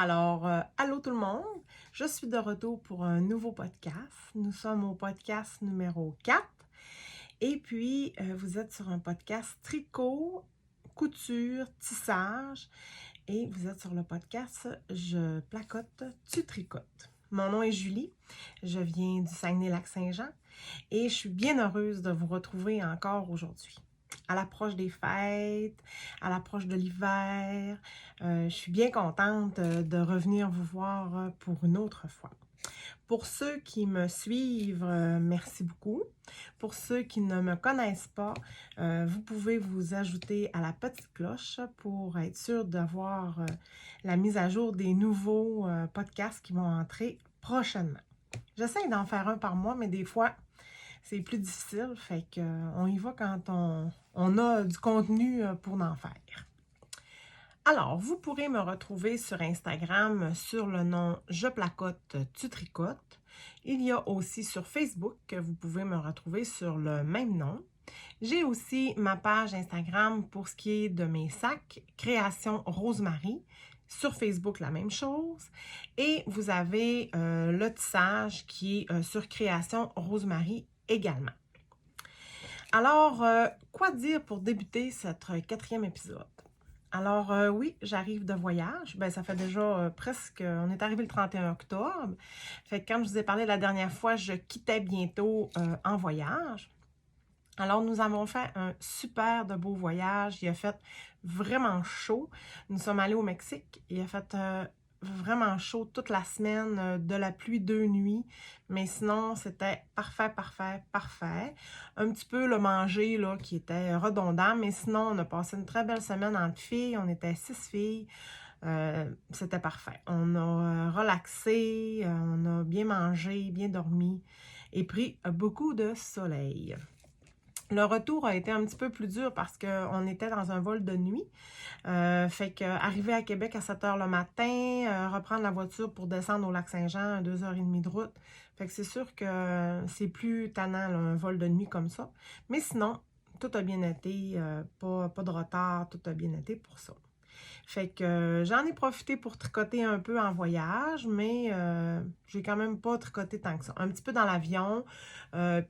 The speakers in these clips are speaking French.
Allô tout le monde, je suis de retour pour un nouveau podcast. Nous sommes au podcast numéro 4 et puis vous êtes sur un podcast tricot, couture, tissage et vous êtes sur le podcast Je placote, tu tricotes. Mon nom est Julie, je viens du Saguenay-Lac-Saint-Jean et je suis bien heureuse de vous retrouver encore aujourd'hui. À l'approche des fêtes, à l'approche de l'hiver, je suis bien contente de revenir vous voir pour une autre fois. Pour ceux qui me suivent, merci beaucoup. Pour ceux qui ne me connaissent pas, vous pouvez vous ajouter à la petite cloche pour être sûr d'avoir la mise à jour des nouveaux podcasts qui vont entrer prochainement. J'essaie d'en faire un par mois, mais des fois, c'est plus difficile, fait qu'on y va quand on a du contenu pour en faire. Alors, vous pourrez me retrouver sur Instagram sur le nom Je placote, tu tricotes. Il y a aussi sur Facebook que vous pouvez me retrouver sur le même nom. J'ai aussi ma page Instagram pour ce qui est de mes sacs, Création Rosemary. Sur Facebook, la même chose. Et vous avez le tissage qui est sur Création Rosemary également. Alors, quoi dire pour débuter cette quatrième épisode? Alors, oui, j'arrive de voyage. Ben, ça fait déjà presque... on est arrivé le 31 octobre. Fait que comme je vous ai parlé la dernière fois, je quittais bientôt en voyage. Alors, nous avons fait un super de beau voyage. Il a fait vraiment chaud. Nous sommes allés au Mexique. Il a fait vraiment chaud toute la semaine, de la pluie 2 nuits. Mais sinon, c'était parfait, parfait, parfait. Un petit peu le manger là, qui était redondant. Mais sinon, on a passé une très belle semaine entre filles. On était 6 filles. C'était parfait. On a relaxé, on a bien mangé, bien dormi et pris beaucoup de soleil. Le retour a été un petit peu plus dur parce qu'on était dans un vol de nuit. Fait qu'arriver à Québec à 7 h le matin, reprendre la voiture pour descendre au Lac-Saint-Jean, 2 h 30 de route. Fait que c'est sûr que c'est plus tannant, là, un vol de nuit comme ça. Mais sinon, tout a bien été, pas de retard, tout a bien été pour ça. Fait que j'en ai profité pour tricoter un peu en voyage, mais j'ai quand même pas tricoté tant que ça. Un petit peu dans l'avion,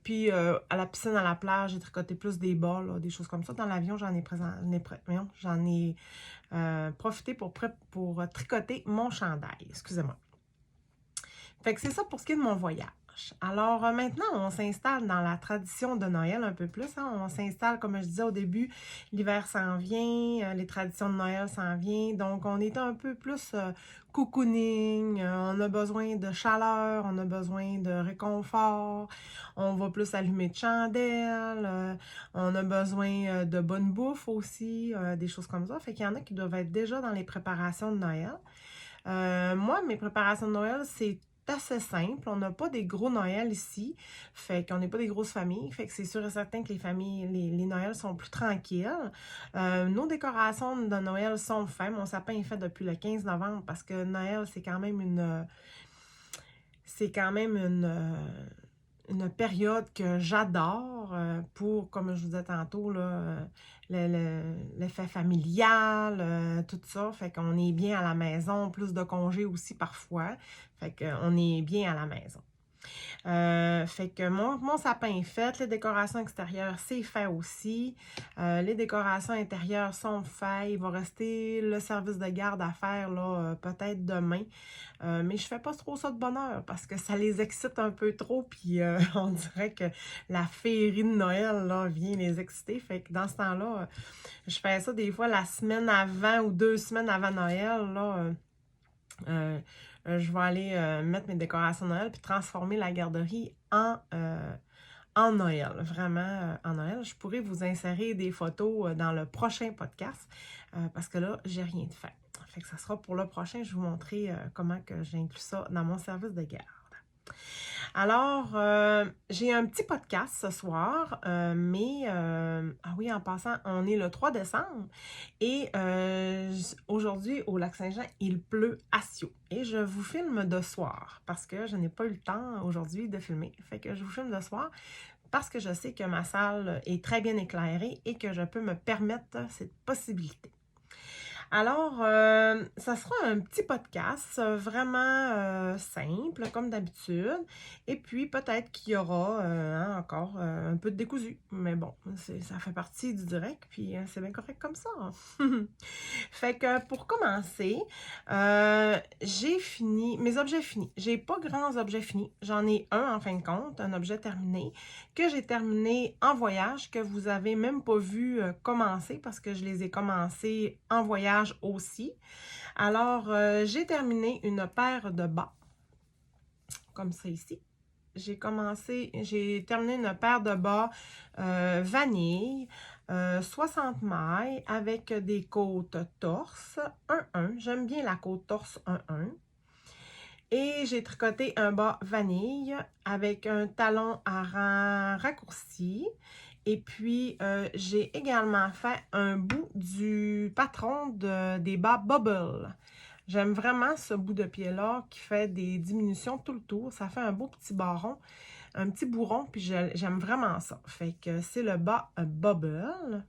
puis à la piscine, à la plage, j'ai tricoté plus des bas, là, des choses comme ça. Dans l'avion, j'en ai profité pour tricoter mon chandail. Excusez-moi. Fait que c'est ça pour ce qui est de mon voyage. Alors maintenant, on s'installe dans la tradition de Noël un peu plus. Hein. On s'installe, comme je disais au début, l'hiver s'en vient, les traditions de Noël s'en viennent. Donc, on est un peu plus cocooning, on a besoin de chaleur, on a besoin de réconfort, on va plus allumer de chandelles, on a besoin de bonne bouffe aussi, des choses comme ça. Fait qu'il y en a qui doivent être déjà dans les préparations de Noël. Moi, mes préparations de Noël, c'est assez simple. On n'a pas des gros Noëls ici. Fait qu'on n'est pas des grosses familles. Fait que c'est sûr et certain que les familles, les Noëls sont plus tranquilles. Nos décorations de Noël sont faites. Mon sapin est fait depuis le 15 novembre parce que Noël, c'est quand même une période que j'adore pour, comme je vous disais tantôt, là, l'effet familial, tout ça. Fait qu'on est bien à la maison, plus de congés aussi parfois. Fait qu'on est bien à la maison. Fait que mon sapin est fait, les décorations extérieures, c'est fait aussi. Les décorations intérieures sont faites. Il va rester le service de garde à faire, là, peut-être demain. Mais je fais pas trop ça de bonne heure parce que ça les excite un peu trop. Puis on dirait que la féerie de Noël, là, vient les exciter. Fait que dans ce temps-là, je fais ça des fois la semaine avant ou 2 semaines avant Noël, là. Je vais aller mettre mes décorations de Noël puis transformer la garderie en Noël, vraiment en Noël. Je pourrais vous insérer des photos dans le prochain podcast parce que là, j'ai rien de fait. Fait que ça sera pour le prochain. Je vais vous montrer comment que j'inclus ça dans mon service de garde. Alors, j'ai un petit podcast ce soir, mais ah oui, en passant, on est le 3 décembre et aujourd'hui, au Lac-Saint-Jean, il pleut à Sio. Et je vous filme de soir parce que je n'ai pas eu le temps aujourd'hui de filmer. Fait que je vous filme de soir parce que je sais que ma salle est très bien éclairée et que je peux me permettre cette possibilité. Alors, ça sera un petit podcast vraiment simple, comme d'habitude. Et puis, peut-être qu'il y aura encore un peu de décousu. Mais bon, ça fait partie du direct, puis c'est bien correct comme ça. Fait que pour commencer, j'ai fini, mes objets finis. J'ai pas grands objets finis. J'en ai un en fin de compte, un objet terminé, que j'ai terminé en voyage, que vous avez même pas vu commencer parce que je les ai commencés en voyage aussi. Alors, j'ai terminé une paire de bas, comme ça ici. J'ai terminé une paire de bas vanille, 60 mailles avec des côtes torse 1-1. J'aime bien la côte torse 1-1. Et j'ai tricoté un bas vanille avec un talon à rang raccourci. Et puis, j'ai également fait un bout du patron des bas Bubble. J'aime vraiment ce bout de pied-là qui fait des diminutions tout le tour. Ça fait un beau petit baron, un petit bourron, puis j'aime vraiment ça. Fait que c'est le bas Bubble.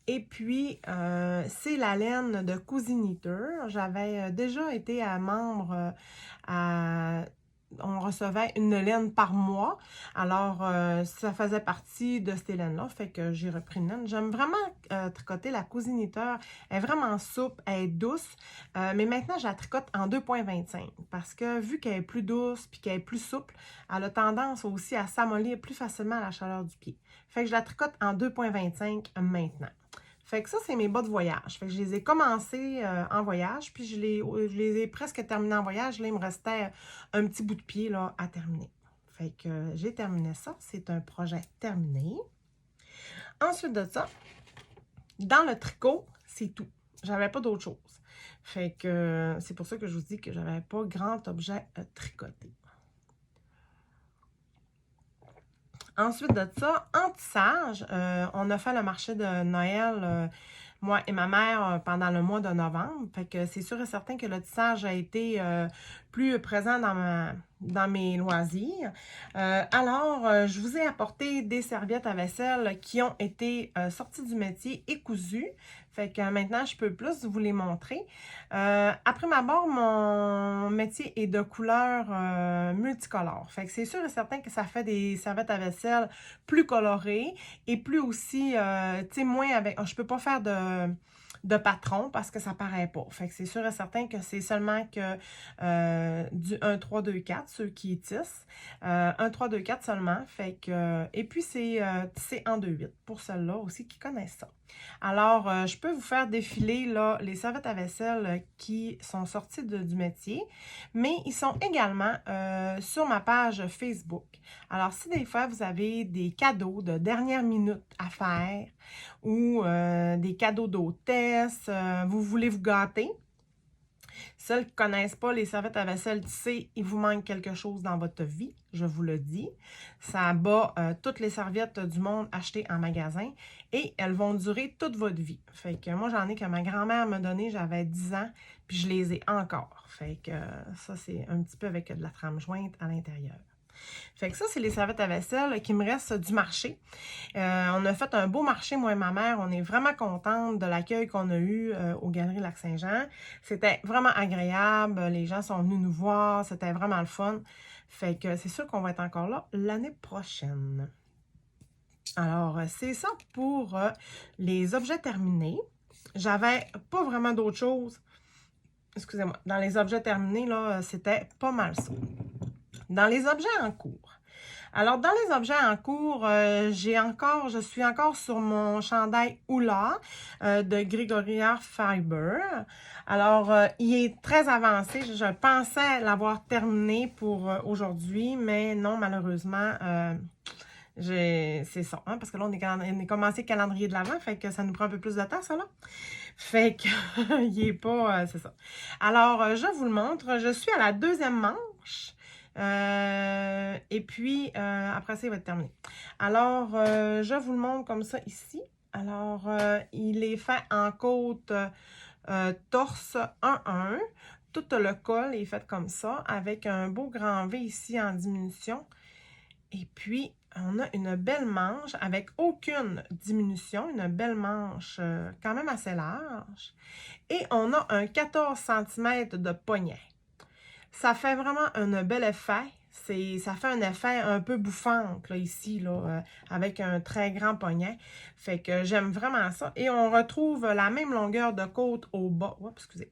Et puis, c'est la laine de Cozy Knitter. J'avais déjà été membre on recevait une laine par mois. Alors, ça faisait partie de cette laine-là, fait que j'ai repris une laine. J'aime vraiment tricoter la Cozy Knitter. Elle est vraiment souple, elle est douce. Mais maintenant, je la tricote en 2,25 parce que vu qu'elle est plus douce puis qu'elle est plus souple, elle a tendance aussi à s'amollir plus facilement à la chaleur du pied. Fait que je la tricote en 2,25 maintenant. Fait que ça, c'est mes bas de voyage. Fait que je les ai commencés en voyage, puis je les ai presque terminés en voyage. Là, il me restait un petit bout de pied là, à terminer. Fait que j'ai terminé ça. C'est un projet terminé. Ensuite de ça, dans le tricot, c'est tout. J'avais pas d'autre chose. Fait que c'est pour ça que je vous dis que j'avais pas grand objet tricoté. Ensuite de ça, en tissage, on a fait le marché de Noël, moi et ma mère, pendant le mois de novembre. Fait que c'est sûr et certain que le tissage a été plus présent dans mes loisirs. Alors, je vous ai apporté des serviettes à vaisselle qui ont été sorties du métier et cousues. Fait que maintenant, je peux plus vous les montrer. Après ma barre, mon métier est de couleur multicolore. Fait que c'est sûr et certain que ça fait des serviettes à vaisselle plus colorées et plus aussi, tu sais, moins avec... Je peux pas faire de patron parce que ça paraît pas. Fait que c'est sûr et certain que c'est seulement que du 1, 3, 2, 4, ceux qui tissent. 1, 3, 2, 4 seulement. Fait que, et puis c'est tissé en 2, 8 pour celles-là aussi qui connaissent ça. Alors, je peux vous faire défiler là, les serviettes à vaisselle qui sont sorties du métier, mais ils sont également sur ma page Facebook. Alors, si des fois vous avez des cadeaux de dernière minute à faire ou des cadeaux d'hôtesse, vous voulez vous gâter, celles qui ne connaissent pas les serviettes à vaisselle tissées, il vous manque quelque chose dans votre vie, je vous le dis. Ça bat toutes les serviettes du monde achetées en magasin et elles vont durer toute votre vie. Fait que moi, j'en ai que ma grand-mère m'a donné, j'avais 10 ans, puis je les ai encore. Fait que ça, c'est un petit peu avec de la trame jointe à l'intérieur. Fait que ça, c'est les serviettes à vaisselle qui me restent du marché. On a fait un beau marché, moi et ma mère. On est vraiment contente de l'accueil qu'on a eu aux Galeries Lac-Saint-Jean. C'était vraiment agréable. Les gens sont venus nous voir. C'était vraiment le fun. Fait que c'est sûr qu'on va être encore là l'année prochaine. Alors, c'est ça pour les objets terminés. J'avais pas vraiment d'autres choses. Excusez-moi. Dans les objets terminés, là, c'était pas mal ça. Dans les objets en cours. Alors, dans les objets en cours, je suis encore sur mon chandail Oula de Gregoria Fiber. Alors, il est très avancé. Je pensais l'avoir terminé pour aujourd'hui, mais non, malheureusement, c'est ça. Hein, parce que là, on est commencé le calendrier de l'Avent, fait que ça nous prend un peu plus de temps, ça, là. Fait que, il est pas... c'est ça. Alors, je vous le montre. Je suis à la deuxième manche. Et puis, après ça, il va être terminé. Alors, je vous le montre comme ça ici. Alors, il est fait en côte torse 1-1. Tout le col est fait comme ça, avec un beau grand V ici en diminution. Et puis, on a une belle manche avec aucune diminution, une belle manche quand même assez large. Et on a un 14 cm de poignet. Ça fait vraiment un bel effet. Ça fait un effet un peu bouffant là, ici, là, avec un très grand poignet. Fait que j'aime vraiment ça. Et on retrouve la même longueur de côte au bas. Oups, excusez.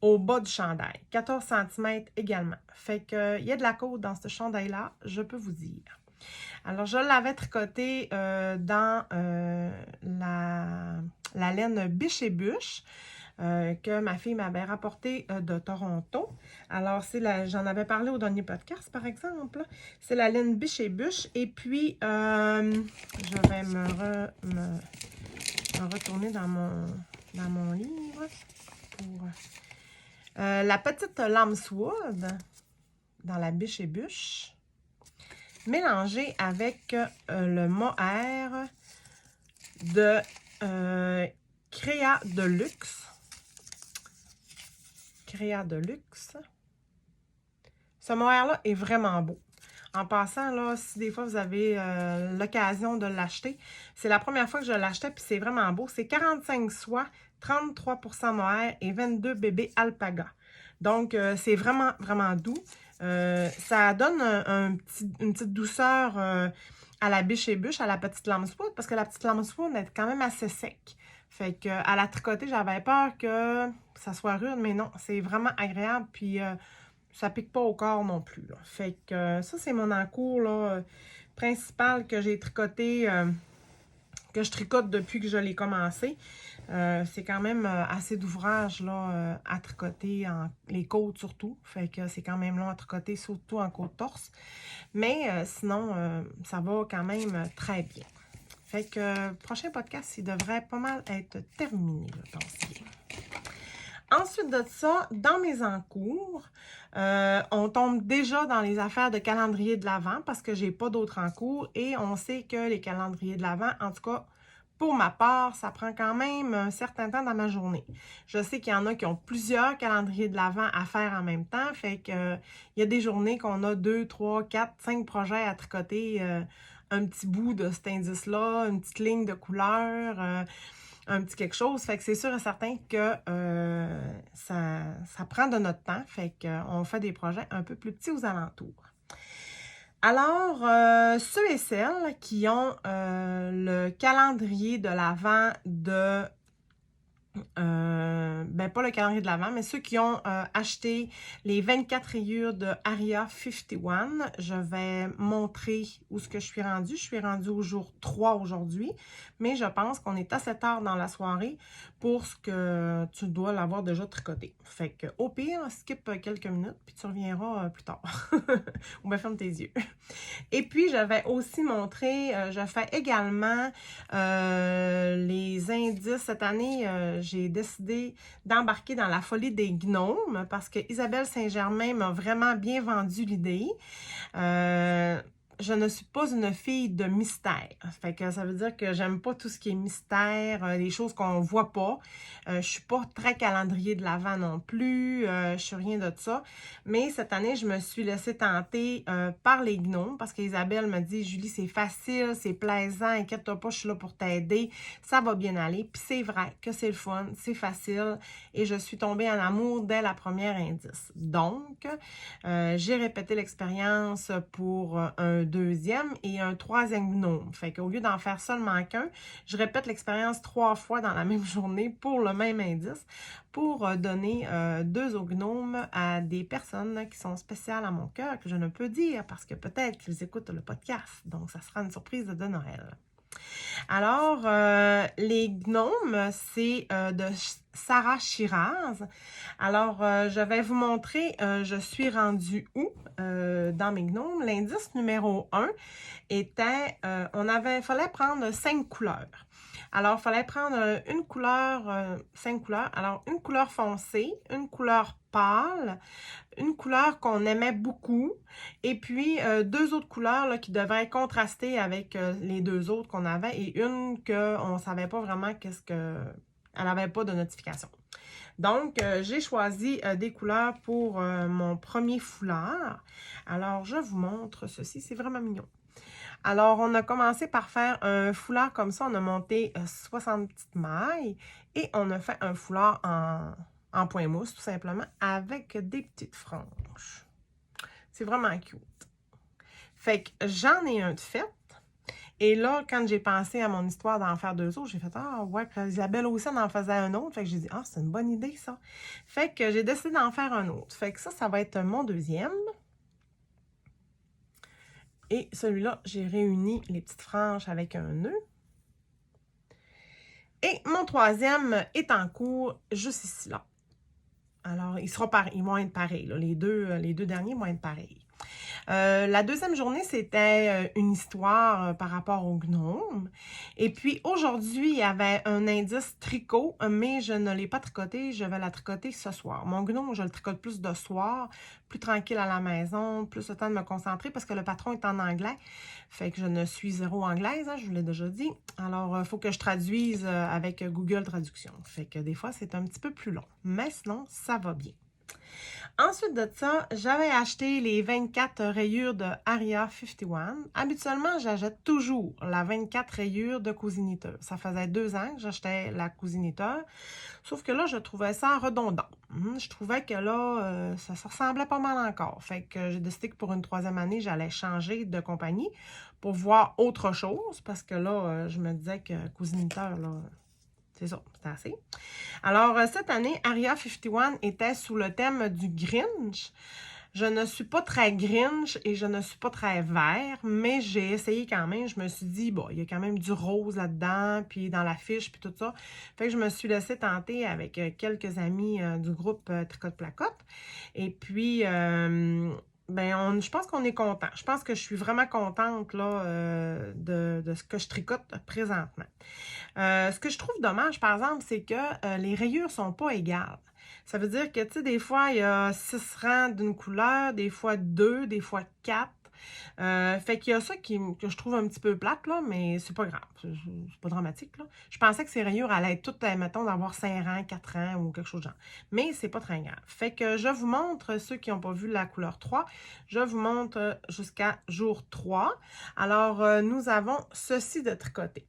Au bas du chandail. 14 cm également. Fait que il y a de la côte dans ce chandail-là, je peux vous dire. Alors, je l'avais tricoté dans la laine Biche et Bûche. Que ma fille m'avait rapporté de Toronto. Alors, j'en avais parlé au dernier podcast, par exemple. C'est la laine Biche et Bûche. Et puis, je vais me retourner dans mon livre pour la petite Lambswood dans la Biche et Bûche, mélangée avec le mohair de Créa de Luxe. Créa de Luxe. Ce mohair-là est vraiment beau. En passant, là, si des fois vous avez l'occasion de l'acheter, c'est la première fois que je l'achetais, puis c'est vraiment beau. C'est 45 soie, 33% mohair et 22 bébés alpaga. Donc, c'est vraiment, vraiment doux. Ça donne une petite douceur à la Biche et Bûche, à la petite Lambswood, parce que la petite Lambswood est quand même assez sec. Fait que à la tricoter, j'avais peur que ça soit rude, mais non, c'est vraiment agréable, puis ça pique pas au corps non plus, là. Fait que ça, c'est mon encours là, principal que j'ai tricoté, que je tricote depuis que je l'ai commencé. C'est quand même assez d'ouvrage là, à tricoter, les côtes surtout. Fait que c'est quand même long à tricoter, surtout en côte torse. Mais sinon, ça va quand même très bien. Fait que prochain podcast, il devrait pas mal être terminé, je pense bien. Ensuite de ça, dans mes encours, on tombe déjà dans les affaires de calendrier de l'Avent parce que j'ai pas d'autres encours et on sait que les calendriers de l'Avent, en tout cas, pour ma part, ça prend quand même un certain temps dans ma journée. Je sais qu'il y en a qui ont plusieurs calendriers de l'Avent à faire en même temps, fait que il y a des journées qu'on a 2, 3, 4, 5 projets à tricoter, un petit bout de cet indice-là, une petite ligne de couleur, un petit quelque chose. Fait que c'est sûr et certain que ça prend de notre temps. Fait qu'on fait des projets un peu plus petits aux alentours. Alors, ceux et celles qui ont le calendrier de l'Avent de... pas le calendrier de l'Avent, mais ceux qui ont acheté les 24 rayures de Aria 51, je vais montrer où ce que je suis rendue. Je suis rendue au jour 3 aujourd'hui, mais je pense qu'on est assez tard dans la soirée pour ce que tu dois l'avoir déjà tricoté. Fait que au pire, skip quelques minutes, puis tu reviendras plus tard. Ou bien ferme tes yeux. Et puis, je vais aussi montrer, je fais également les indices. Cette année, j'ai décidé d'embarquer dans la folie des gnomes parce que Isabelle Saint-Germain m'a vraiment bien vendu l'idée. Je ne suis pas une fille de mystère. Fait que ça veut dire que j'aime pas tout ce qui est mystère, les choses qu'on voit pas. Je suis pas très calendrier de l'Avent non plus. Je suis rien de ça. Mais cette année, je me suis laissée tenter par les gnomes parce qu'Isabelle me dit « Julie, c'est facile, c'est plaisant, inquiète-toi pas, je suis là pour t'aider. Ça va bien aller. » Puis c'est vrai que c'est le fun, c'est facile et je suis tombée en amour dès la première indice. Donc, j'ai répété l'expérience pour un deuxième et un troisième gnome. Fait qu'au lieu d'en faire seulement qu'un, je répète l'expérience 3 fois dans la même journée pour le même indice pour donner 2 au gnome à des personnes qui sont spéciales à mon cœur, que je ne peux dire parce que peut-être qu'ils écoutent le podcast. Donc, ça sera une surprise de Noël. Alors, les gnomes, c'est de Sarah Shiraz. Alors, je vais vous montrer, je suis rendue où dans mes gnomes. L'indice numéro 1 était, fallait prendre 5 couleurs. Alors, il fallait prendre une couleur, 5 couleurs. Alors, une couleur foncée, une couleur pâle, une couleur qu'on aimait beaucoup, et puis 2 autres couleurs là, qui devraient contraster avec les 2 autres qu'on avait, et une qu'on ne savait pas vraiment qu'est-ce que... Elle n'avait pas de notification. Donc, j'ai choisi des couleurs pour mon premier foulard. Alors, je vous montre ceci, c'est vraiment mignon. Alors, on a commencé par faire un foulard comme ça. On a monté 60 petites mailles et on a fait un foulard en point mousse, tout simplement, avec des petites franges. C'est vraiment cute. Fait que j'en ai un de fait. Et là, quand j'ai pensé à mon histoire d'en faire 2 autres, j'ai fait « Ah ouais, puis Isabelle aussi en faisait un autre. » Fait que j'ai dit « Ah, c'est une bonne idée, ça. » Fait que j'ai décidé d'en faire un autre. Fait que ça va être mon deuxième. Et celui-là, j'ai réuni les petites franges avec un nœud. Et mon troisième est en cours juste ici, là. Alors, ils vont être pareils, là. Les deux derniers vont être pareils. La deuxième journée, c'était une histoire par rapport au gnome. Et puis, aujourd'hui, il y avait un indice tricot, mais je ne l'ai pas tricoté. Je vais la tricoter ce soir. Mon gnome, je le tricote plus de soir, plus tranquille à la maison, plus le temps de me concentrer parce que le patron est en anglais. Fait que je ne suis zéro anglaise, hein, je vous l'ai déjà dit. Alors, il faut que je traduise avec Google Traduction. Fait que des fois, c'est un petit peu plus long. Mais sinon, ça va bien. Ensuite de ça, j'avais acheté les 24 rayures de Aria 51. Habituellement, j'achète toujours la 24 rayures de Cousiniter. Ça faisait 2 ans que j'achetais la Cousiniter. Sauf que là, je trouvais ça redondant. Je trouvais que là, ça se ressemblait pas mal encore. Fait que j'ai décidé que pour une 3e année, j'allais changer de compagnie pour voir autre chose. Parce que là, je me disais que Cousiniter, là, c'est ça, c'était assez. Alors, cette année, Aria 51 était sous le thème du Grinch. Je ne suis pas très Grinch et je ne suis pas très vert, mais j'ai essayé quand même. Je me suis dit, bon, il y a quand même du rose là-dedans, puis dans la fiche, puis tout ça. Fait que je me suis laissée tenter avec quelques amis du groupe Tricote Placote. Et puis, je pense qu'on est content. Je pense que je suis vraiment contente là, de ce que je tricote présentement. Ce que je trouve dommage, par exemple, c'est que les rayures ne sont pas égales. Ça veut dire que, tu sais, des fois, il y a 6 rangs d'une couleur, des fois 2, des fois 4. Fait qu'il y a ça que je trouve un petit peu plate, là, mais c'est pas grave. C'est pas dramatique, là. Je pensais que ces rayures allaient être toutes, mettons, d'avoir 5 rangs, 4 rangs ou quelque chose de genre. Mais c'est pas très grave. Fait que je vous montre, ceux qui n'ont pas vu la couleur 3, je vous montre jusqu'à jour 3. Alors, nous avons ceci de tricoter.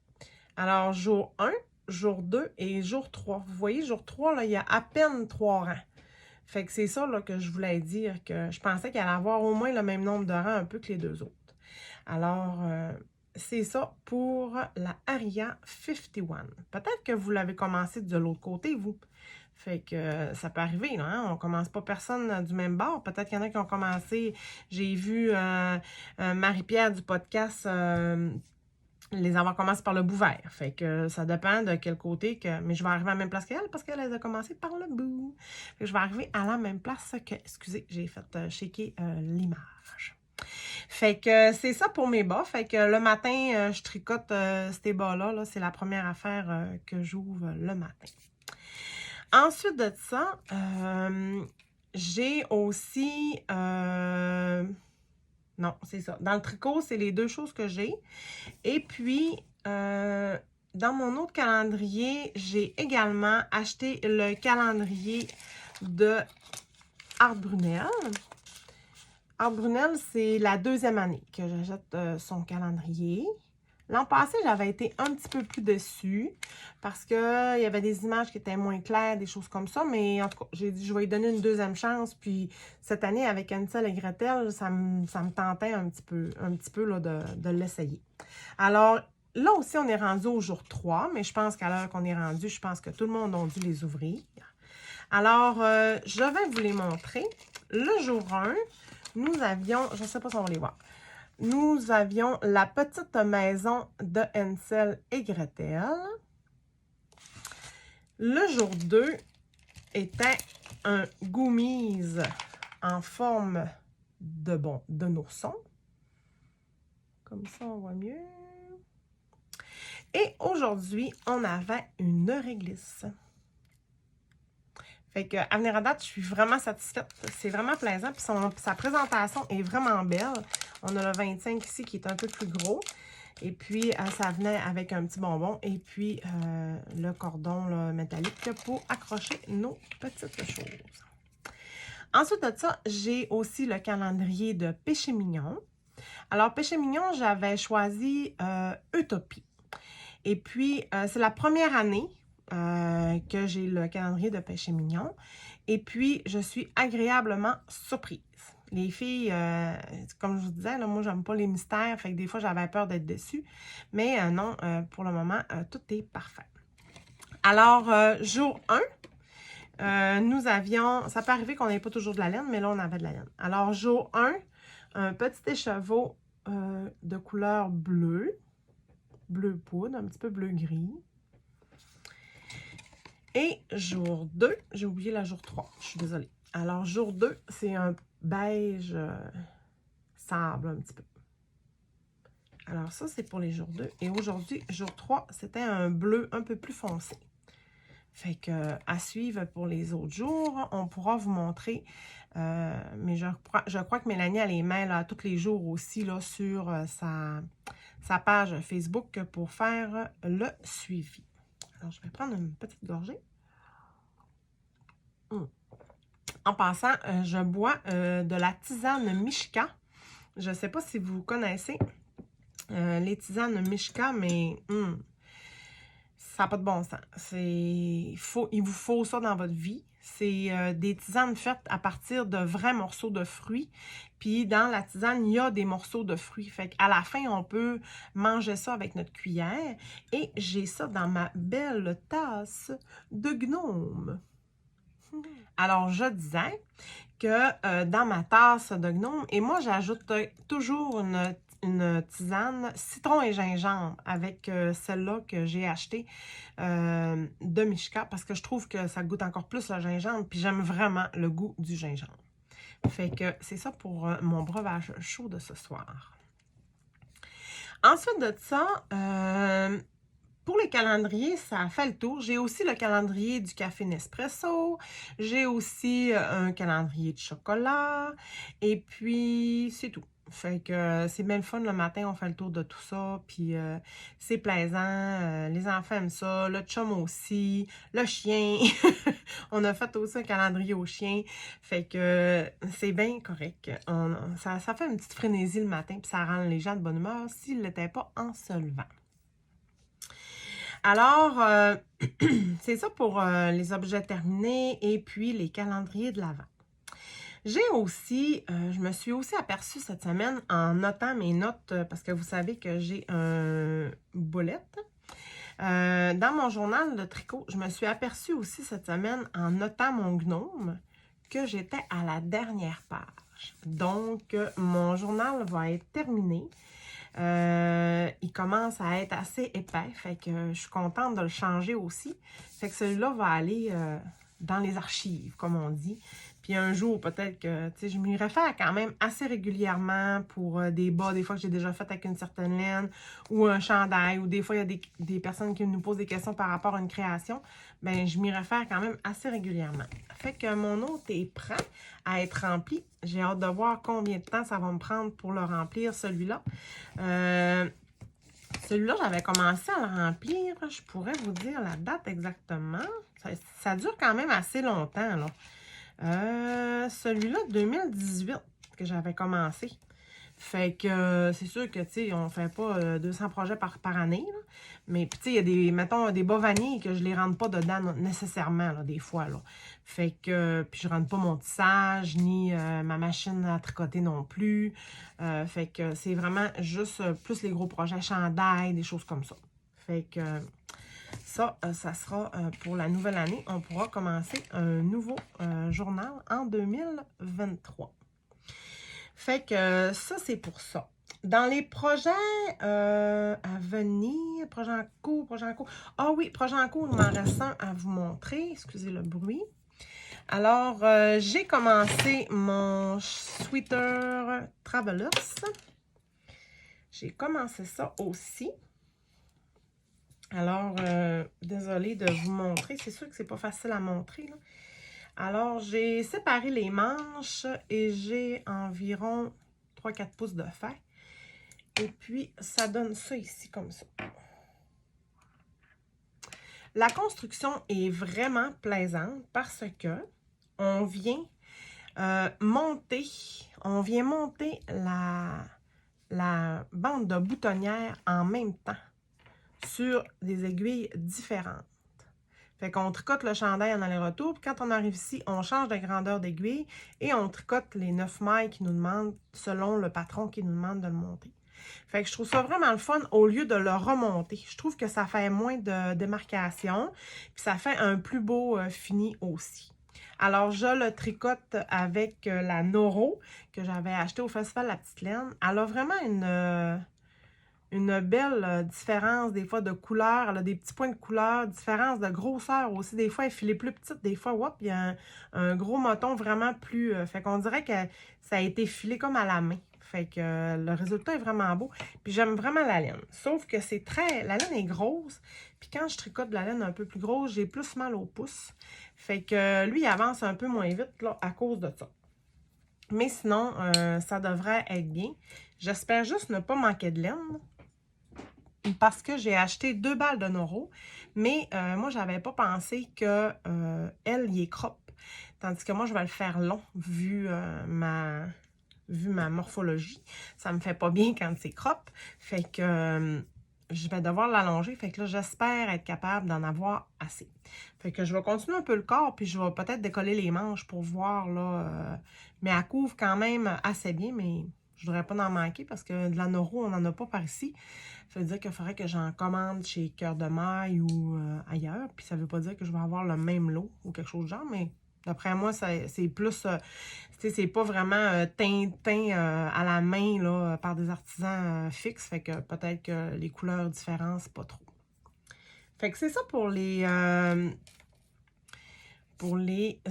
Alors, jour 1, jour 2 et jour 3. Vous voyez, jour 3, là, il y a à peine 3 rangs. Fait que c'est ça là, que je voulais dire, que je pensais qu'il allait avoir au moins le même nombre de rangs un peu que les 2 autres. Alors, c'est ça pour la Aria 51. Peut-être que vous l'avez commencé de l'autre côté, vous. Fait que ça peut arriver, là, hein? On commence pas personne du même bord. Peut-être qu'il y en a qui ont commencé. J'ai vu Marie-Pierre du podcast les avoir commencé par le bout vert. Fait que ça dépend de quel côté que... Mais je vais arriver à la même place qu'elle parce qu'elle a commencé par le bout. Fait que je vais arriver à la même place que... Excusez, j'ai fait shaker l'image. Fait que c'est ça pour mes bas. Fait que le matin, je tricote ces bas-là. Là, c'est la première affaire que j'ouvre le matin. Ensuite de ça, j'ai aussi... Non, c'est ça. Dans le tricot, c'est les 2 choses que j'ai. Et puis, dans mon autre calendrier, j'ai également acheté le calendrier de Art Brunel. Art Brunel, c'est la 2e année que j'achète son calendrier. L'an passé, j'avais été un petit peu plus déçue parce qu'il y avait des images qui étaient moins claires, des choses comme ça. Mais en tout cas, j'ai dit je vais lui donner une 2e chance. Puis cette année, avec Hansel et Gretel, ça me tentait un petit peu là, de l'essayer. Alors, là aussi, on est rendu au jour 3, mais je pense qu'à l'heure qu'on est rendu, je pense que tout le monde a dû les ouvrir. Alors, je vais vous les montrer. Le jour 1, nous avions, je ne sais pas si on va les voir, nous avions la petite maison de Hansel et Gretel. Le jour 2 était un Goomies en forme d'un ourson. Comme ça, on voit mieux. Et aujourd'hui, on avait une réglisse. Fait que, à venir à date, je suis vraiment satisfaite. C'est vraiment plaisant. Puis sa présentation est vraiment belle. On a le 25 ici qui est un peu plus gros. Et puis, ça venait avec un petit bonbon. Et puis, le cordon là, métallique pour accrocher nos petites choses. Ensuite de ça, j'ai aussi le calendrier de Péché Mignon. Alors, péché mignon, j'avais choisi Utopie. Et puis, c'est la première année que j'ai le calendrier de péché mignon. Et puis, je suis agréablement surprise. Les filles, comme je vous disais, là, moi, j'aime pas les mystères, fait que des fois, j'avais peur d'être déçue. Mais non, pour le moment, tout est parfait. Alors, jour 1, nous avions, ça peut arriver qu'on n'ait pas toujours de la laine, mais là, on avait de la laine. Alors, jour 1, un petit écheveau de couleur bleue, bleu poudre, un petit peu bleu-gris. Et jour 2, j'ai oublié la jour 3, je suis désolée. Alors, jour 2, c'est un beige sable un petit peu. Alors, ça, c'est pour les jours 2. Et aujourd'hui, jour 3, c'était un bleu un peu plus foncé. Fait que, à suivre pour les autres jours, on pourra vous montrer. Mais je crois que Mélanie, elle les met là, tous les jours aussi là, sur sa page Facebook pour faire le suivi. Alors, je vais prendre une petite gorgée. En passant, je bois de la tisane Mishka. Je ne sais pas si vous connaissez les tisanes Mishka, mais ça n'a pas de bon sens. Il vous faut ça dans votre vie. C'est des tisanes faites à partir de vrais morceaux de fruits. Puis dans la tisane, il y a des morceaux de fruits. Fait qu'à la fin, on peut manger ça avec notre cuillère. Et j'ai ça dans ma belle tasse de gnome. Alors, je disais que dans ma tasse de gnome, et moi, j'ajoute toujours une tisane citron et gingembre avec celle-là que j'ai achetée de Mishka parce que je trouve que ça goûte encore plus le gingembre puis j'aime vraiment le goût du gingembre. Fait que c'est ça pour mon breuvage chaud de ce soir. Ensuite de ça, pour les calendriers, ça a fait le tour. J'ai aussi le calendrier du café Nespresso. J'ai aussi un calendrier de chocolat. Et puis, c'est tout. Fait que c'est bien le fun le matin, on fait le tour de tout ça. Puis c'est plaisant. Les enfants aiment ça. Le chum aussi. Le chien. On a fait aussi un calendrier au chien. Fait que c'est bien correct. Ça fait une petite frénésie le matin. Puis ça rend les gens de bonne humeur s'ils ne l'étaient pas en se levant. Alors, c'est ça pour les objets terminés et puis les calendriers de l'Avent. J'ai aussi, je me suis aussi aperçue cette semaine en notant mes notes, parce que vous savez que j'ai un boulette. Dans mon journal de tricot, je me suis aperçue aussi cette semaine en notant mon gnome que j'étais à la dernière page. Donc, mon journal va être terminé. Il commence à être assez épais, fait que je suis contente de le changer aussi. Fait que celui-là va aller dans les archives, comme on dit. Puis un jour, peut-être que, tu sais, je m'y réfère quand même assez régulièrement pour des bas, des fois que j'ai déjà fait avec une certaine laine, ou un chandail, ou des fois, il y a des personnes qui nous posent des questions par rapport à une création. Bien, je m'y réfère quand même assez régulièrement. Fait que mon hôte est prêt à être rempli. J'ai hâte de voir combien de temps ça va me prendre pour le remplir, celui-là. Celui-là, j'avais commencé à le remplir. Je pourrais vous dire la date exactement. Ça dure quand même assez longtemps, là. Celui-là, 2018, que j'avais commencé. Fait que c'est sûr que, tu sais, on fait pas 200 projets par année, là. Mais, tu sais, il y a des, mettons, des bas vanilles que je les rentre pas dedans nécessairement, là, des fois, là. Fait que, puis je rentre pas mon tissage, ni ma machine à tricoter non plus. Fait que c'est vraiment juste plus les gros projets chandail, des choses comme ça. Fait que ça sera pour la nouvelle année. On pourra commencer un nouveau journal en 2023. Fait que ça, c'est pour ça. Dans les projets à venir, projet en cours. Ah oui, projet en cours, il m'en reste un à vous montrer. Excusez le bruit. Alors, j'ai commencé mon Sweater Travelers. J'ai commencé ça aussi. Alors, désolée de vous montrer. C'est sûr que c'est pas facile à montrer, là. Alors, j'ai séparé les manches et j'ai environ 3-4 pouces de fer. Et puis, ça donne ça ici, comme ça. La construction est vraiment plaisante parce que on vient monter la la bande de boutonnière en même temps sur des aiguilles différentes. Fait qu'on tricote le chandail en aller-retour, puis quand on arrive ici, on change de grandeur d'aiguille et on tricote les 9 mailles qui nous demandent, selon le patron qui nous demande de le monter. Fait que je trouve ça vraiment le fun au lieu de le remonter. Je trouve que ça fait moins de démarcation, puis ça fait un plus beau fini aussi. Alors, je le tricote avec la Noro que j'avais acheté au Festival La Petite Laine. Elle a vraiment une belle différence des fois de couleur. Elle a des petits points de couleur, différence de grosseur aussi. Des fois, elle filait plus petite. Des fois, hop, il y a un gros moton vraiment plus... fait qu'on dirait que ça a été filé comme à la main. Fait que le résultat est vraiment beau. Puis j'aime vraiment la laine. Sauf que c'est très... La laine est grosse. Puis quand je tricote de la laine un peu plus grosse, j'ai plus mal au pouce. Fait que lui, il avance un peu moins vite là, à cause de ça. Mais sinon, ça devrait être bien. J'espère juste ne pas manquer de laine. Parce que j'ai acheté 2 balles de Noro. Mais moi, j'avais pas pensé que elle, il est crop. Tandis que moi, je vais le faire long, vu ma morphologie. Ça me fait pas bien quand c'est crop. Fait que je vais devoir l'allonger. Fait que là, j'espère être capable d'en avoir assez. Fait que je vais continuer un peu le corps, puis je vais peut-être décoller les manches pour voir, là. Mais elle couvre quand même assez bien, mais je voudrais pas en manquer parce que de la Noro, on n'en a pas par ici. Ça veut dire qu'il faudrait que j'en commande chez Cœur de Maille ou ailleurs. Puis ça veut pas dire que je vais avoir le même lot ou quelque chose de genre, mais d'après moi, c'est plus... c'est pas vraiment teint à la main là, par des artisans fixes. Fait que peut-être que les couleurs différentes, c'est pas trop. Fait que c'est ça pour les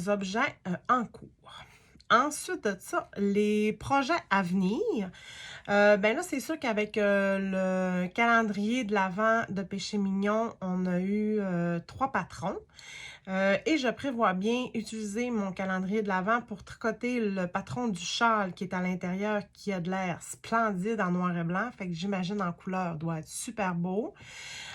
objets en cours. Ensuite de ça, les projets à venir. Ben là, c'est sûr qu'avec le calendrier de l'Avent de Péché Mignon, on a eu 3 patrons. Et je prévois bien utiliser mon calendrier de l'Avent pour tricoter le patron du châle qui est à l'intérieur, qui a de l'air splendide en noir et blanc. Fait que j'imagine en couleur, doit être super beau.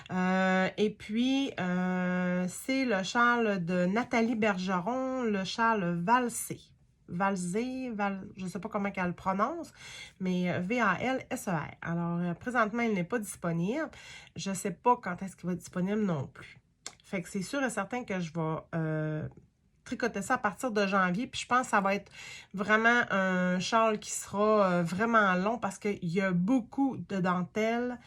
Et puis, c'est le châle de Nathalie Bergeron, le châle valsé. Je ne sais pas comment elle le prononce, mais V-A-L-S-E-R. Alors, présentement, il n'est pas disponible. Je ne sais pas quand est-ce qu'il va être disponible non plus. Fait que c'est sûr et certain que je vais tricoter ça à partir de janvier. Puis je pense que ça va être vraiment un châle qui sera vraiment long parce qu'il y a beaucoup de dentelles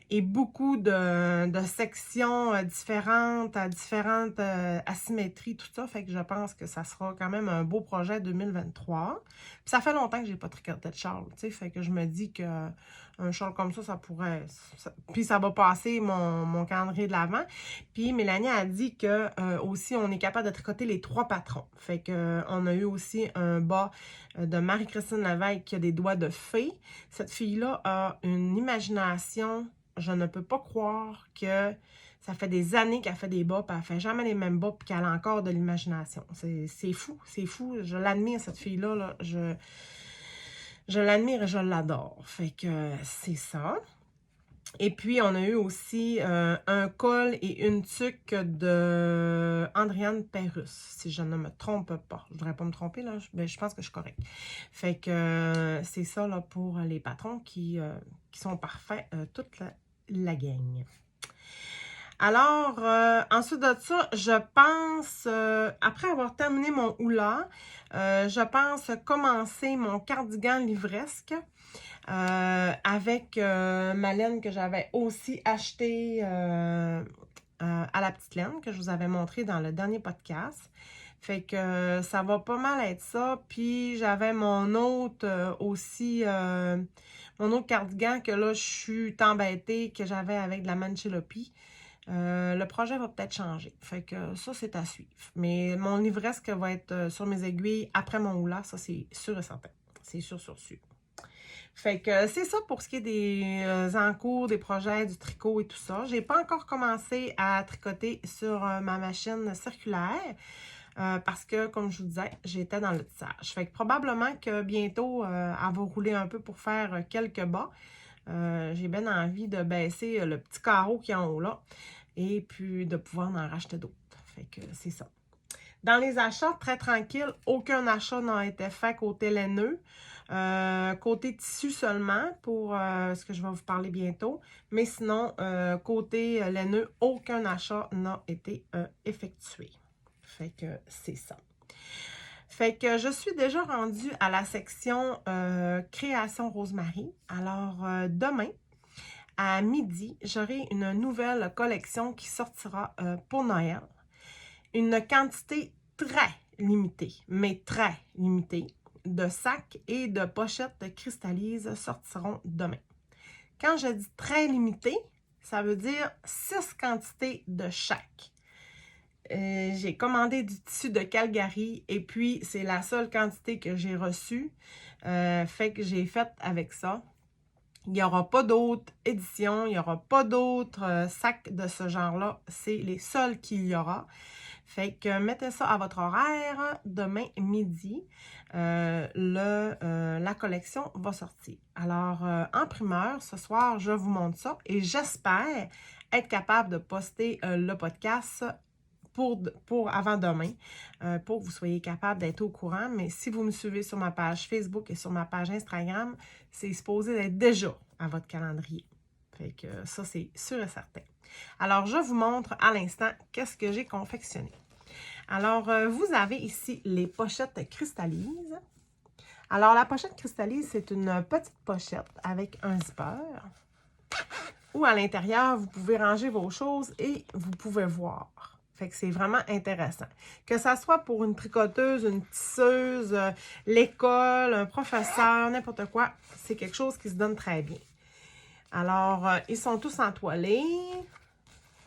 et beaucoup de sections différentes, à différentes asymétries, tout ça. Fait que je pense que ça sera quand même un beau projet 2023. Puis ça fait longtemps que j'ai pas tricoté de châle, tu sais. Fait que je me dis que un châle comme ça pourrait... puis ça va passer mon calendrier de l'Avent. Puis Mélanie a dit que aussi, on est capable de tricoter les 3 patrons. Fait que on a eu aussi un bas de Marie-Christine Lévesque qui a des doigts de fée. Cette fille-là a une imagination... Je ne peux pas croire que ça fait des années qu'elle fait des bas, puis elle fait jamais les mêmes bas, puis qu'elle a encore de l'imagination. C'est fou, c'est fou. Je l'admire, cette fille-là. Là. Je l'admire et je l'adore. Fait que c'est ça. Et puis, on a eu aussi un col et une tuque de Andréane Pérusse, si je ne me trompe pas. Je ne voudrais pas me tromper, là, mais je pense que je suis correcte. Fait que c'est ça là, pour les patrons qui sont parfaits, toute la gang. Alors, ensuite de ça, je pense, après avoir terminé mon houla, je pense commencer mon cardigan livresque. Avec ma laine que j'avais aussi achetée à la petite laine que je vous avais montré dans le dernier podcast. Fait que ça va pas mal être ça. Puis j'avais mon autre aussi, mon autre cardigan que là je suis embêtée que j'avais avec de la Manchelopi. Le projet va peut-être changer. Fait que ça, c'est à suivre. Mais mon livresque va être sur mes aiguilles après mon houla. Ça, c'est sûr et certain. C'est sûr. Fait que c'est ça pour ce qui est des encours, des projets, du tricot et tout ça. J'ai pas encore commencé à tricoter sur ma machine circulaire parce que, comme je vous disais, j'étais dans le tissage. Fait que probablement que bientôt, elle va rouler un peu pour faire quelques bas. J'ai bien envie de baisser le petit carreau qui est en haut là et puis de pouvoir en racheter d'autres. Fait que c'est ça. Dans les achats, très tranquille, aucun achat n'a été fait côté laineux. Côté tissu seulement, pour ce que je vais vous parler bientôt. Mais sinon, côté laineux, aucun achat n'a été effectué. Fait que c'est ça. Fait que je suis déjà rendue à la section Création Rosemary. Alors, demain, à midi, j'aurai une nouvelle collection qui sortira pour Noël. Une quantité très limitée, mais très limitée, de sacs et de pochettes cristallises sortiront demain. Quand je dis très limité, ça veut dire 6 quantités de chaque. J'ai commandé du tissu de Calgary et puis c'est la seule quantité que j'ai reçue. Fait que j'ai fait avec ça. Il n'y aura pas d'autres éditions, il n'y aura pas d'autres sacs de ce genre-là. C'est les seuls qu'il y aura. Fait que mettez ça à votre horaire. Demain midi, la collection va sortir. Alors, en primeur, ce soir, je vous montre ça et j'espère être capable de poster le podcast pour avant demain, pour que vous soyez capable d'être au courant. Mais si vous me suivez sur ma page Facebook et sur ma page Instagram, c'est supposé d'être déjà à votre calendrier. Fait que ça, c'est sûr et certain. Alors, je vous montre à l'instant qu'est-ce que j'ai confectionné. Alors, vous avez ici les pochettes cristallises. Alors, la pochette cristallise, c'est une petite pochette avec un zipper où à l'intérieur, vous pouvez ranger vos choses et vous pouvez voir. Fait que c'est vraiment intéressant. Que ça soit pour une tricoteuse, une tisseuse, l'école, un professeur, n'importe quoi, c'est quelque chose qui se donne très bien. Alors, ils sont tous entoilés.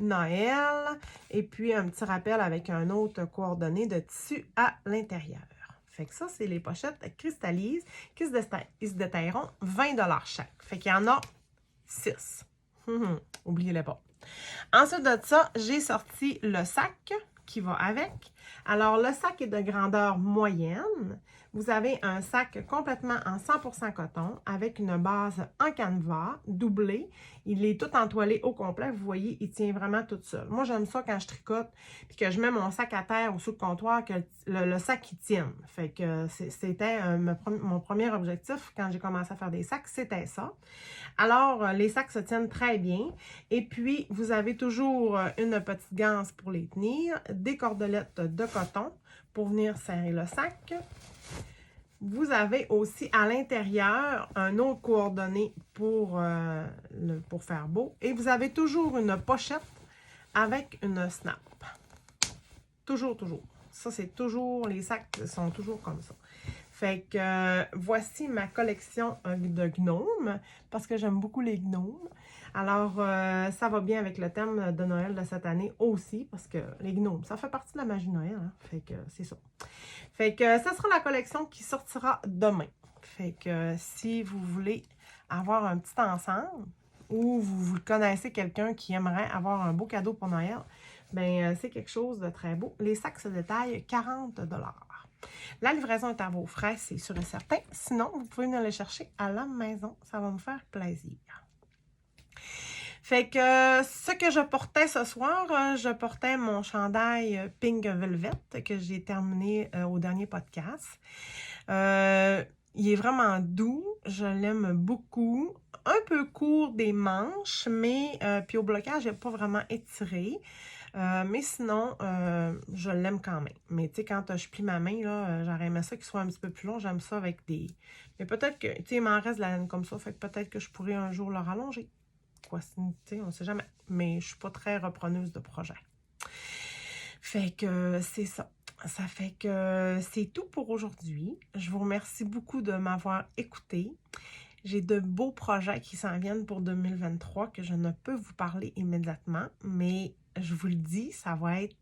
Noël. Et puis, un petit rappel avec un autre coordonné de tissu à l'intérieur. Fait que ça, c'est les pochettes cristallises qui se détailleront 20 $ chaque. Fait qu'il y en a 6. Oubliez-les pas. Ensuite de ça, j'ai sorti le sac qui va avec. Alors, le sac est de grandeur moyenne. Vous avez un sac complètement en 100% coton avec une base en canevas doublée. Il est tout entoilé au complet. Vous voyez, il tient vraiment tout seul. Moi, j'aime ça quand je tricote puis que je mets mon sac à terre ou sous le comptoir, que le sac, il tienne. Fait que c'était mon premier objectif quand j'ai commencé à faire des sacs, c'était ça. Alors, les sacs se tiennent très bien. Et puis, vous avez toujours une petite ganse pour les tenir, des cordelettes de coton pour venir serrer le sac. Vous avez aussi à l'intérieur un autre coordonné pour faire beau. Et vous avez toujours une pochette avec une snap. Toujours, toujours. Ça, c'est toujours, les sacs sont toujours comme ça. Fait que voici ma collection de gnomes, parce que j'aime beaucoup les gnomes. Alors, ça va bien avec le thème de Noël de cette année aussi, parce que les gnomes, ça fait partie de la magie de Noël, hein? Fait que c'est ça. Fait que ça sera la collection qui sortira demain. Fait que si vous voulez avoir un petit ensemble, ou vous connaissez quelqu'un qui aimerait avoir un beau cadeau pour Noël, bien, c'est quelque chose de très beau. Les sacs se détaillent 40 $. La livraison est à vos frais, c'est sûr et certain. Sinon, vous pouvez venir les chercher à la maison. Ça va me faire plaisir. Fait que ce que je portais ce soir, je portais mon chandail Pink Velvet que j'ai terminé au dernier podcast. Il est vraiment doux, je l'aime beaucoup. Un peu court des manches, mais puis au blocage, il n'est pas vraiment étiré. Mais sinon, je l'aime quand même. Mais tu sais, quand je plie ma main, là, j'aurais aimé ça qu'il soit un petit peu plus long. J'aime ça avec des... Mais peut-être que, tu sais, il m'en reste de la laine comme ça, fait que peut-être que je pourrais un jour le rallonger. Quoi, tu sais, on ne sait jamais. Mais je suis pas très repreneuse de projet. Fait que c'est ça. Ça fait que c'est tout pour aujourd'hui. Je vous remercie beaucoup de m'avoir écouté. J'ai de beaux projets qui s'en viennent pour 2023 que je ne peux vous parler immédiatement, mais je vous le dis, ça va être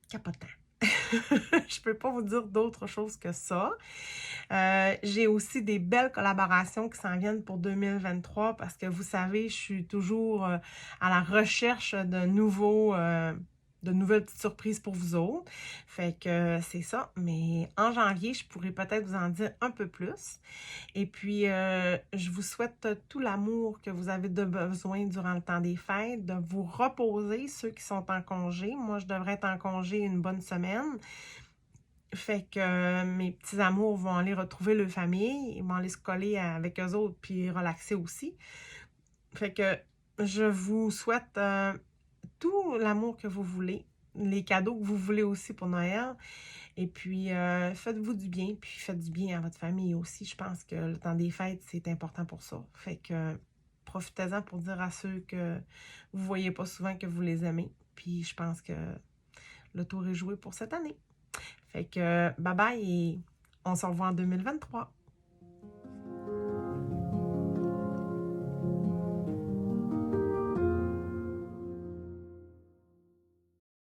capotant. Je peux pas vous dire d'autre chose que ça. J'ai aussi des belles collaborations qui s'en viennent pour 2023 parce que vous savez, je suis toujours à la recherche de de nouvelles petites surprises pour vous autres. Fait que c'est ça. Mais en janvier, je pourrais peut-être vous en dire un peu plus. Et puis, je vous souhaite tout l'amour que vous avez de besoin durant le temps des fêtes, de vous reposer, ceux qui sont en congé. Moi, je devrais être en congé une bonne semaine. Fait que mes petits amours vont aller retrouver leur famille, ils vont aller se coller avec eux autres, puis relaxer aussi. Fait que je vous souhaite tout l'amour que vous voulez, les cadeaux que vous voulez aussi pour Noël. Et puis, faites-vous du bien, puis faites du bien à votre famille aussi. Je pense que le temps des fêtes, c'est important pour ça. Fait que profitez-en pour dire à ceux que vous ne voyez pas souvent que vous les aimez. Puis je pense que le tour est joué pour cette année. Fait que bye bye et on se revoit en 2023.